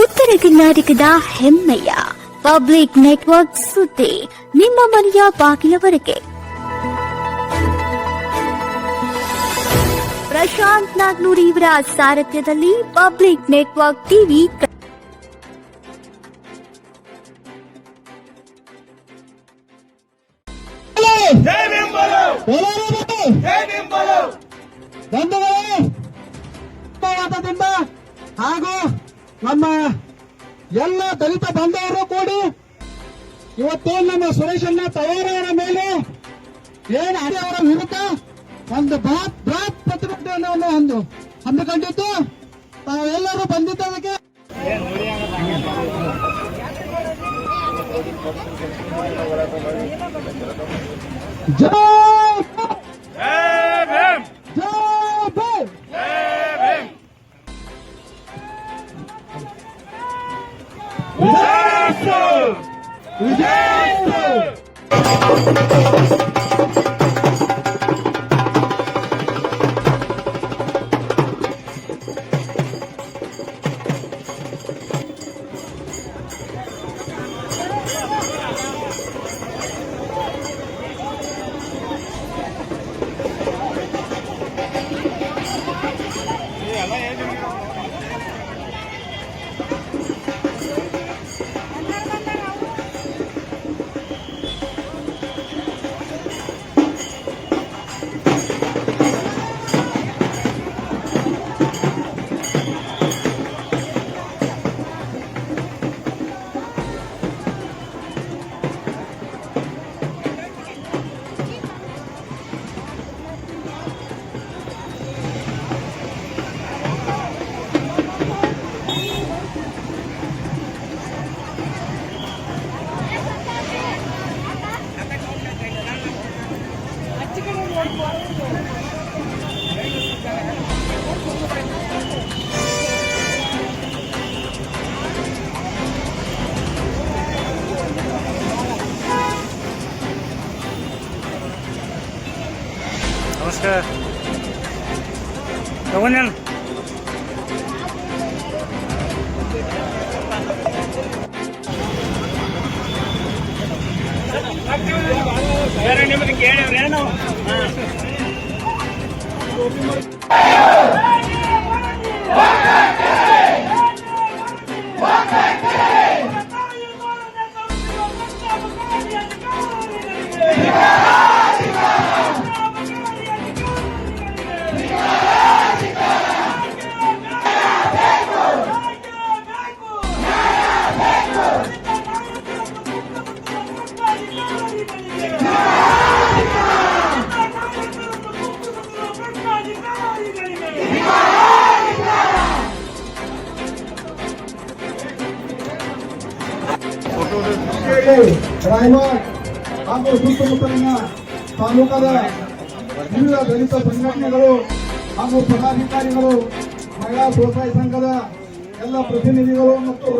ಉತ್ತರ ಕರ್ನಾಟಕದ ಹೆಮ್ಮೆಯ ಪಬ್ಲಿಕ್ ನೆಟ್ವರ್ಕ್ ಸುದ್ದಿ ನಿಮ್ಮ ಮನೆಯ ಬಾಗಿಲವರೆಗೆ. ಪ್ರಶಾಂತ್ ನಾಗ್ನೂರ್ ಇವರ ಸಾರಥ್ಯದಲ್ಲಿ ಪಬ್ಲಿಕ್ ನೆಟ್ವರ್ಕ್ ಟಿವಿ. ಹಾಗೂ ನಮ್ಮ ಎಲ್ಲ ದಲಿತ ಬಾಂಧವರು ಕೂಡಿ ಇವತ್ತು ನಮ್ಮ ಸುರೇಶಣ್ಣ ತಯಾರವರ ಮೇಲೆ ಏನು ಅವರ ವಿರುದ್ಧ ಒಂದು ಬೃಹತ್ ಪ್ರತಿಭಟನೆಯನ್ನು ಹಮ್ಮಿಕೊಂಡಿದ್ದು ತಾವೆಲ್ಲರೂ ಬಂದಿದ್ದದಕ್ಕೆ नमस्कार तಗೊಂಡ್ಯಾನ ಬೇರೆ ನಿಮ್ಮದು ಕೇಳಿವ್ರೆ ನಾವು ರಾಯಬಾಗ್ ಹಾಗೂ ಸುತ್ತಮುತ್ತಲಿನ ತಾಲೂಕಾದ ವಿವಿಧ ದಲಿತ ಸಂಘಟನೆಗಳು ಹಾಗೂ ಪದಾಧಿಕಾರಿಗಳು, ಮಹಿಳಾ ಸ್ವಸಹಾಯ ಸಂಘದ ಎಲ್ಲ ಪ್ರತಿನಿಧಿಗಳು ಮತ್ತು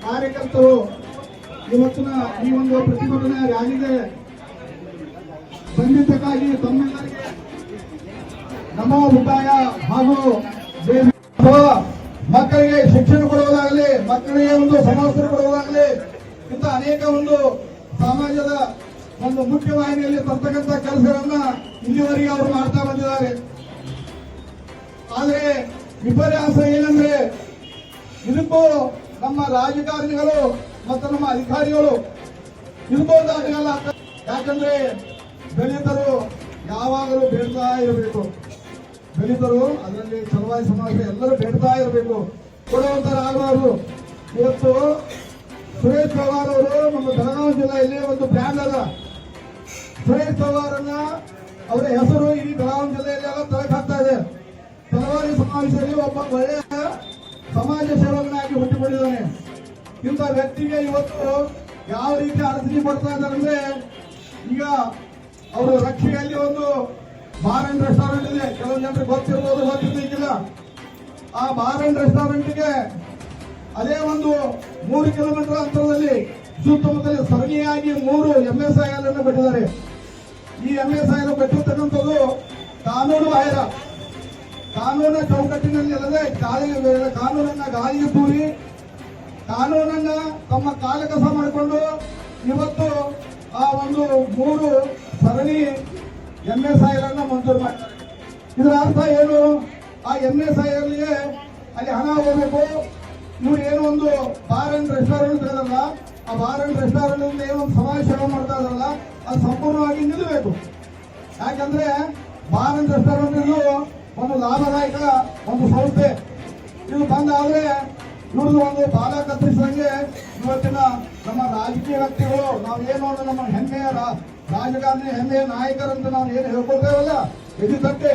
ಕಾರ್ಯಕರ್ತರು ಇವತ್ತಿನ ಈ ಒಂದು ಪ್ರತಿಭಟನಾ ರ್ಯಾಲಿಗೆ ಬಂದಿದ್ದಕ್ಕಾಗಿ ತಮ್ಮೆಲ್ಲರಿಗೆ ನಮೋ ಬುದ್ಧಾಯ ಹಾಗೂ ಮಕ್ಕಳಿಗೆ ಶಿಕ್ಷಣ ಕೊಡುವುದಾಗಲಿ, ಮಕ್ಕಳಿಗೆ ಒಂದು ಸಮವಸ್ತ್ರ ಕೊಡುವುದಾಗಲಿ, ಇಂಥ ಅನೇಕ ಒಂದು ಸಮಾಜದ ಒಂದು ಮುಖ್ಯವಾಹಿನಿಯಲ್ಲಿ ತರ್ತಕ್ಕಂಥ ಕೆಲಸಗಳನ್ನ ಇಲ್ಲಿವರೆಗೆ ಅವರು ಮಾಡ್ತಾ ಬಂದಿದ್ದಾರೆ. ಆದರೆ ವಿಪರ್ಯಾಸ ಏನಂದ್ರೆ ಇದಕ್ಕೂ ನಮ್ಮ ರಾಜಕಾರಣಿಗಳು ಮತ್ತು ನಮ್ಮ ಅಧಿಕಾರಿಗಳು ಇರ್ಬೋದಾಗಲ್ಲ. ಯಾಕಂದ್ರೆ ದಲಿತರು ಯಾವಾಗಲೂ ಬೇಡ್ತಾ ಇರಬೇಕು, ದಲಿತರು ಅದರಲ್ಲಿ ಚಲವಾದಿ ಸಮಾಜ ಎಲ್ಲರೂ ಬೇಡ್ತಾ ಇರಬೇಕು, ಕೊಡುವಂತರಾಗಬಾರದು. ಇವತ್ತು ಸುರೇಶ್ ಪವಾರ್ ಅವರು ನಮ್ಮ ಬೆಳಗಾವಿ ಜಿಲ್ಲೆಯಲ್ಲಿ ಒಂದು ಬ್ರ್ಯಾಂಡ್ ಅದ. ಸುರೇಶ್ ಪವಾರನ್ನ ಅವರ ಹೆಸರು ಇಡೀ ಬೆಳಗಾವಿ ಜಿಲ್ಲೆಯಲ್ಲಿ ಎಲ್ಲ ತಳಕ್ ಹಾಕ್ತಾ ಇದೆ. ಚಲವಾದಿ ಸಮಾವೇಶದಲ್ಲಿ ಒಬ್ಬ ಒಳ್ಳೆಯ ಸಮಾಜ ಸೇವಕನಾಗಿ ಹುಟ್ಟಿಕೊಂಡಿದ್ದಾನೆ. ಇಂಥ ವ್ಯಕ್ತಿಗೆ ಇವತ್ತು ಯಾವ ರೀತಿ ಅಡಚಣೆ ಪಡ್ತಾ ಇದ್ದಾರೆ ಅಂದ್ರೆ, ಈಗ ಅವರು ರಕ್ಷೆಯಲ್ಲಿ ಒಂದು ಬಾರ್ ಅಂಡ್ ರೆಸ್ಟೋರೆಂಟ್ ಇದೆ, ಕೆಲವು ಜನರಿಗೆ ಗೊತ್ತಿರ್ಬೋದು, ಗೊತ್ತಿರ್ಲಿಕ್ಕಿಲ್ಲ. ಆ ಬಾರ್ ಅಂಡ್ ರೆಸ್ಟೋರೆಂಟ್ಗೆ ಅದೇ ಒಂದು 3 ಕಿಲೋಮೀಟರ್ ಅಂತರದಲ್ಲಿ ಸುತ್ತಮುತ್ತಲ ಸರಣಿಯಾಗಿ 3 MSI ಅನ್ನು ಬಿಟ್ಟಿದ್ದಾರೆ. ಈ MSI ಅನ್ನು ಬಿಟ್ಟಿರ್ತಕ್ಕಂಥದ್ದು ಕಾನೂನು ಬಾಹಿರ. ಕಾನೂನ ಚೌಕಟ್ಟಿನಲ್ಲಿ ಅಲ್ಲದೆ ಕಾನೂನನ್ನ ಗಾಳಿಗೆ ತೂರಿ ಕಾನೂನನ್ನ ತಮ್ಮ ಕಾಲಕಸ ಮಾಡಿಕೊಂಡು ಇವತ್ತು ಆ ಒಂದು 3 ಸರಣಿ MSIL ಅನ್ನ ಮಂಜೂರು ಮಾಡ್ತಾರೆ. ಇದರ ಅರ್ಥ ಏನು? ಆ MSILಗೆ ಅಲ್ಲಿ ಹಣ ಹೋಗಬೇಕು. ಇವ್ರು ಏನು ಒಂದು ಬಾರ್ ಅಂಡ್ ರೆಸ್ಟೋರೆಂಟ್ ಇರಲ್ಲ, ಆ ಬಾರ್ ಅಂಡ್ ರೆಸ್ಟೋರೆಂಟ್ ಏನೋ ಒಂದು ಸಮಾಜ ಸೇವೆ ಮಾಡ್ತಾ ಇದ್ರಲ್ಲ, ಅದು ಸಂಪೂರ್ಣವಾಗಿ ನಿಲ್ಲಬೇಕು. ಯಾಕಂದ್ರೆ ಬಾರ್ ಅಂಡ್ ರೆಸ್ಟೋರೆಂಟ್ ಇದು ಒಂದು ಲಾಭದಾಯಕ ಒಂದು ಸಂಸ್ಥೆ. ಇದು ಬಂದಾದ್ರೆ ಇವ್ರದ್ದು ಒಂದು ಬಾಲ ಕತ್ತರಿಸಿದಂಗೆ ಇವತ್ತಿನ ನಮ್ಮ ರಾಜಕೀಯ ವ್ಯಕ್ತಿಗಳು ನಾವೇನು ಅಂದ್ರೆ ನಮ್ಮ ಹೆಮ್ಮೆಯ ರಾಜಕಾರಣಿ ಹೆಮ್ಮೆಯ ನಾಯಕರಂತ ನಾವು ಏನು ಹೇಳ್ಕೊಳ್ತೇವಲ್ಲ ಎದುಕಟ್ಟೆ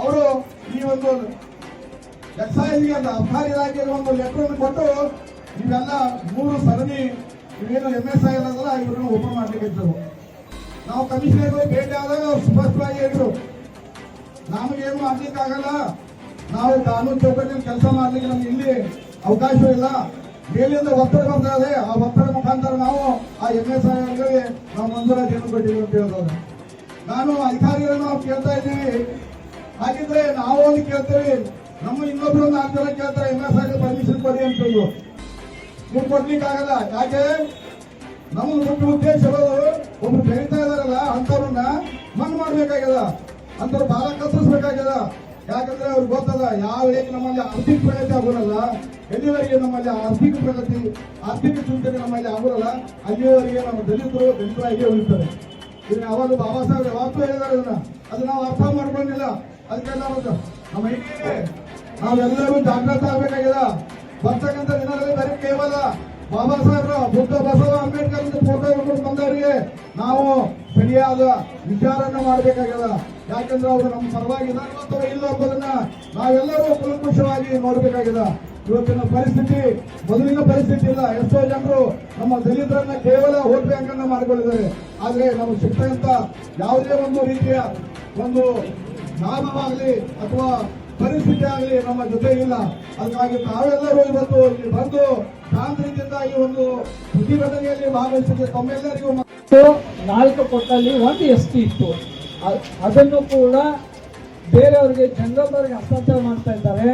ಅವರು ಈ ಒಂದು ಎಕ್ಸೈಸ್ಗೆ ಅಬಕಾರಿ ಇಲಾಖೆಗೆ ಒಂದು ಲೆಟರ್ ಕೊಟ್ಟು ಇವೆಲ್ಲ 3 ಸರಣಿ ಇವೇನು MSIL ಅದಲ್ಲ ಇವ್ರನ್ನ ಓಪನ್ ಮಾಡ್ಲಿಕ್ಕೆ ಇದ್ದರು. ನಾವು ಕಮಿಷನರ್ಗಳು ಭೇಟಿ ಆದಾಗ ಅವ್ರು ಸ್ಪಷ್ಟವಾಗಿ ಹೇಳಿದ್ರು, ನಮಗೇನು ಮಾಡ್ಲಿಕ್ಕಾಗಲ್ಲ, ನಾವು ಕಾನೂನು ಚೌಕಟ್ಟಿನಲ್ಲಿ ಕೆಲಸ ಮಾಡ್ಲಿಕ್ಕೆ ನಮ್ಗೆ ಇಲ್ಲಿ ಅವಕಾಶವಿಲ್ಲ, ಮೇಲಿಂದ ಒತ್ತಡ ಬರ್ತಾ ಇದೆ, ಆ ಒತ್ತಡ ಮುಖಾಂತರ ನಾವು ಆ MSILಗೆ ನಾವು ಮಂಜೂರಾತಿಯನ್ನು ಕೊಟ್ಟಿದ್ದೀವಿ ಅಂತ ಹೇಳಿದವರು. ನಾನು ಅಧಿಕಾರಿಗಳನ್ನು ನಾವು ಕೇಳ್ತಾ ಇದ್ದೀವಿ, ಹಾಗಿದ್ರೆ ನಾವು ಒಂದು ಕೇಳ್ತೇವೆ, ನಮ್ಮ ಇನ್ನೊಬ್ರು 4 ಜನ ಕೇಳ್ತಾರೆ MSIL ಪರ್ಮಿಷನ್ ಕೊಡಿ ಅಂತ ನೀವು ಕೊಡ್ಲಿಕ್ಕಾಗಲ್ಲ. ಯಾಕೆ? ನಮ್ಮ ಮುಖ್ಯ ಉದ್ದೇಶ ಒಬ್ರು ಬೆಳೀತಾ ಇದಾರಲ್ಲ ಅಂತವ್ರನ್ನ ಮಣ್ಣು ಮಾಡ್ಬೇಕಾಗ್ಯದ, ಅಂತವ್ರು ಬಾಲ ಕತ್ತರಿಸ್ಬೇಕಾಗ್ಯದ. ಯಾಕಂದ್ರೆ ಅವ್ರಿಗೆ ಗೊತ್ತದ ಯಾವ ನಮ್ಮಲ್ಲಿ ಆರ್ಥಿಕ ಪ್ರಗತಿ ಆಗೋಲ್ಲ, ಎಲ್ಲಿವರೆಗೆ ನಮ್ಮಲ್ಲಿ ಆರ್ಥಿಕ ಚಿಂತನೆ ನಮ್ಮಲ್ಲಿ ಆಗೋಲ್ಲ, ಅಲ್ಲಿಯವರೆಗೆ ನಮ್ಮ ದಲಿತರಾಗಿ ಉಳಿತಾರೆ. ಇದನ್ನ ಯಾವಾಗ ಬಾಬಾ ಸಾಹೇಬ್ ಯಾವತ್ತೂ ಹೇಳಿದಾರೆ, ಅದು ನಾವು ಅರ್ಥ ಮಾಡ್ಕೊಂಡಿಲ್ಲ. ಅದಕ್ಕೆ ನಮ್ಮ ನಾವೆಲ್ಲರೂ ಜಾಗೃತ ಆಗ್ಬೇಕಾಗ್ಯದ. ಬರ್ತಕ್ಕಂಥ ದಿನಗಳಲ್ಲಿ ಬರೀ ಕೇವಲ ಬಾಬಾ ಸಾಹೇಬ್ರ ಬುದ್ಧ ಬಸವ ಅಂಬೇಡ್ಕರ್ ಫೋಟೋ ಹಿಡ್ಕೊಂಡು ಬಂದವರಿಗೆ ನಾವು ಸರಿಯಾದ ವಿಚಾರನ ಮಾಡಬೇಕಾಗ್ಯದ. ಯಾಕಂದ್ರೆ ಅವರು ನಮ್ಮ ಪರವಾಗಿ ಅಥವಾ ಇಲ್ಲ ಎಂಬುದನ್ನ ನಾವೆಲ್ಲರೂ ಕುಲಂಕುಷವಾಗಿ ನೋಡ್ಬೇಕಾಗಿದೆ. ಇವತ್ತಿನ ಪರಿಸ್ಥಿತಿ ಮೊದಲಿನ ಪರಿಸ್ಥಿತಿ ಇಲ್ಲ. ಎಷ್ಟೋ ಜನರು ನಮ್ಮ ದಲಿತರನ್ನ ಕೇವಲ ವೋಟ್ ಬ್ಯಾಂಕ್ ಅನ್ನ ಮಾಡಿಕೊಂಡಿದ್ದಾರೆ. ಆದ್ರೆ ನಮಗೆ ಸಿಗ್ತಕ್ಕಂತ ಯಾವುದೇ ಒಂದು ರೀತಿಯ ಒಂದು ಲಾಭವಾಗಲಿ ಅಥವಾ ಪರಿಸ್ಥಿತಿ ಆಗಲಿ ನಮ್ಮ ಜೊತೆ ಇಲ್ಲ. ಅದಕ್ಕಾಗಿ ತಾವೆಲ್ಲರೂ ಇವತ್ತು ಇಲ್ಲಿ ಬಂದು ಶಾಂತಿಯಿಂದ ಈ ಒಂದು ಪ್ರತಿಭಟನೆಯಲ್ಲಿ ಭಾಗವಹಿಸಿದ ತಮ್ಮೆಲ್ಲರಿಗೂ 4 ಕೊಟ್ಟಲ್ಲಿ 1 ST ಇತ್ತು. ಅದನ್ನು ಕೂಡ ಬೇರೆಯವರಿಗೆ ಜಂಗಮರಿಗೆ ಹಸ್ತಾಂತರ ಮಾಡ್ತಾ ಇದ್ದಾರೆ.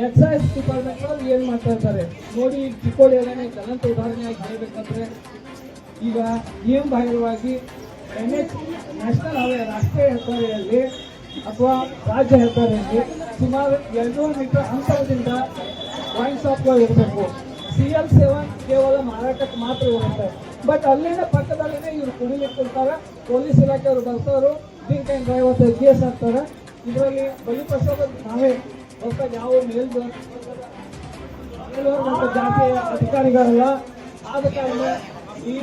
ಎಕ್ಸೈಸ್ ಡಿಪಾರ್ಟ್ಮೆಂಟ್ ಅವರು ಏನ್ ಮಾಡ್ತಾ ಇದ್ದಾರೆ ನೋಡಿ. ಚಿಕ್ಕೋಡಿಯಲ್ಲೇ ಜ್ವಲಂತ ಉದಾಹರಣೆಯಾಗಿ ಹೇಳಬೇಕಂದ್ರೆ ಈಗ ನಿಯಮ ಬಾಹಿರವಾಗಿ NH ನ್ಯಾಷನಲ್ ಹೈವೇ ರಾಷ್ಟ್ರೀಯ ಹೆದ್ದಾರಿಯಲ್ಲಿ ಅಥವಾ ರಾಜ್ಯ ಹೆದ್ದಾರಿಯಲ್ಲಿ ಸುಮಾರು 200 ಮೀಟರ್ ಅಂತರದಿಂದ ವೈನ್ ಶಾಪ್ಗಳು ಇರಬೇಕು. CL7 ಕೇವಲ ಮಾರಾಟಕ್ಕೆ ಮಾತ್ರ ಇರುತ್ತೆ. ಬಟ್ ಅಲ್ಲಿನ ಪಕ್ಕದಲ್ಲಿನೇ ಇವರು ಕುಡಿಲಿಕ್ಕೆ ಕೊಡ್ತಾರೆ. ಪೊಲೀಸ್ ಇಲಾಖೆಯವರು ಬರ್ತಾರೆ, ಡ್ರಿಂಕ್ ಆ್ಯಂಡ್ ಡ್ರೈವ್ ಅಂತ ಕೇಸ್ ಹಾಕ್ತಾರೆ. ಇದರಲ್ಲಿ ಬಲಿಪಡಿಸೋದು ನಾವೇ ಹೊಸ ಯಾವ ಮೇಲ್ವರ್ಗ ಜಾತಿ ಅಧಿಕಾರಿಗಳಲ್ಲ. ಆದ ಕಾರಣ ಈ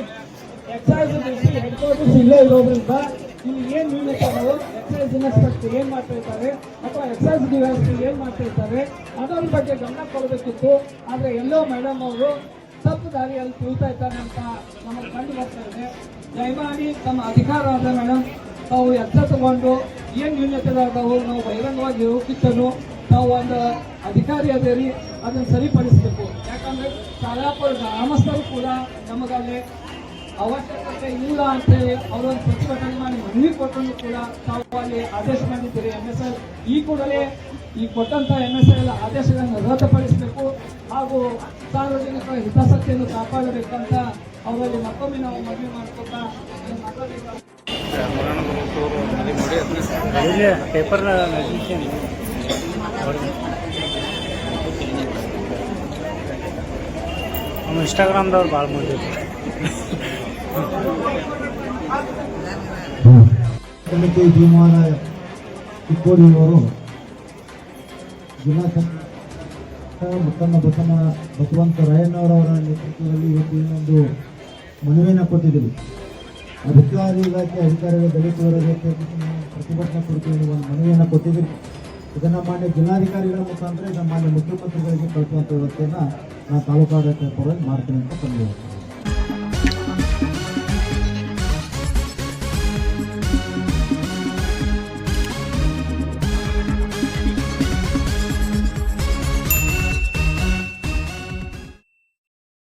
ಎಕ್ಸೈಸ್ ಹೆಡ್ ಕ್ವಾರ್ಟರ್ಸ್ ಇಲ್ಲೇ ಇರೋದ್ರಿಂದ ಇಲ್ಲಿ ಏನ್ ನ್ಯೂನತೆ ನಾವು ಎಕ್ಸೈಸ್ ಇನ್ಸ್ಪೆಕ್ಟರ್ ಏನ್ ಮಾಡ್ತಾ ಇದ್ದಾರೆ ಅಥವಾ ಎಕ್ಸೈಸ್ ಡಿವೈಸ್ ಏನ್ ಮಾಡ್ತಾ ಇದ್ದಾರೆ ಅದರ ಬಗ್ಗೆ ಗಮನ ಕೊಡಬೇಕಿತ್ತು. ಆದ್ರೆ ಎಲ್ಲೋ ಮೇಡಮ್ ಅವರು ತಪ್ಪು ದಾರಿಯಲ್ಲಿ ತುಳಿತಾ ಇದ್ದಾರೆ ಅಂತ ನಮಗೆ ಕಂಡು ಬರ್ತಾ ಇದೆ. ದಯಮಾಡಿ ತಮ್ಮ ಅಧಿಕಾರ ಆದ ಮೇಡಮ್ ತಾವು ಎಚ್ಚರ ತಗೊಂಡು ಏನ್ ನ್ಯೂನತೆಗಳಾದವು ನಾವು ಬಹಿರಂಗವಾಗಿ ಹೋಗಿದ್ದನು ತಾವು ಒಂದು ಅಧಿಕಾರಿ ಅದೇರಿ ಅದನ್ನು ಸರಿಪಡಿಸಬೇಕು. ಯಾಕಂದ್ರೆ ಶಾಲಾಪುರ ಗ್ರಾಮಸ್ಥರು ಕೂಡ ನಮಗಲ್ಲಿ ಅವಶ್ಯಕತೆ ಇಲ್ಲ ಅಂತೇಳಿ ಅವರೊಂದು ಪ್ರತಿಭಟನೆ ಮಾಡಿ ಮನವಿ ಕೊಟ್ಟರು ಕೂಡ ತಾವು ಅಲ್ಲಿ ಆದೇಶ ಮಾಡಿದ್ದೀರಿ. MSIL ಈ ಕೂಡಲೇ ಈ ಕೊಟ್ಟಂತ MSIL ಆದೇಶಗಳನ್ನು ರದ್ದುಪಡಿಸಬೇಕು ಹಾಗೂ ಸಾರ್ವಜನಿಕ ಹಿತಾಸಕ್ತಿಯನ್ನು ಕಾಪಾಡಬೇಕಂತ ಅವರಲ್ಲಿ ಮತ್ತೊಮ್ಮೆ ನಾವು ಮನವಿ ಮಾಡ್ಕೊತಾ ಪೇಪರ್ ಇನ್ಸ್ಟಾಗ್ರಾಮ್ದವ್ರು ಭಾಳ ಮಂದಿ ಕಮಿಟಿ ಭೀಮವಾರ ಚಿಕ್ಕೋಡಿಯವರು ಜಿಲ್ಲಾ ಮುತ್ತಣ್ಣ ಬಸವಂತ ರಾಯಣ್ಣವರವರ ನೇತೃತ್ವದಲ್ಲಿ ಇವತ್ತು ಇನ್ನೊಂದು ಮನವಿಯನ್ನು ಕೊಟ್ಟಿದ್ದೀವಿ. ಅಧಿಕಾರಿ ಇಲಾಖೆ ಅಧಿಕಾರಿಗಳ ದಲಿತವರಿಗೆ ಪ್ರತಿಭಟನಾ ಕುರಿತು ಒಂದು ಮನವಿಯನ್ನು ಕೊಟ್ಟಿದ್ದೀವಿ. ಇದನ್ನು ಮಾನ್ಯ ಜಿಲ್ಲಾಧಿಕಾರಿಗಳ ಮುಖಾಂತರ ಇದನ್ನು ಮಾನ್ಯ ಮುಖ್ಯಮಂತ್ರಿಗಳಿಗೆ ಕಳಿಸುವಂಥ ವ್ಯವಸ್ಥೆಯನ್ನು ನಾನು ತಾಲೂಕಾಡಳಿತ ಪರವಾಗಿ ಮಾಡ್ತೀನಿ ಅಂತ ತಂದಿದ್ದೇನೆ.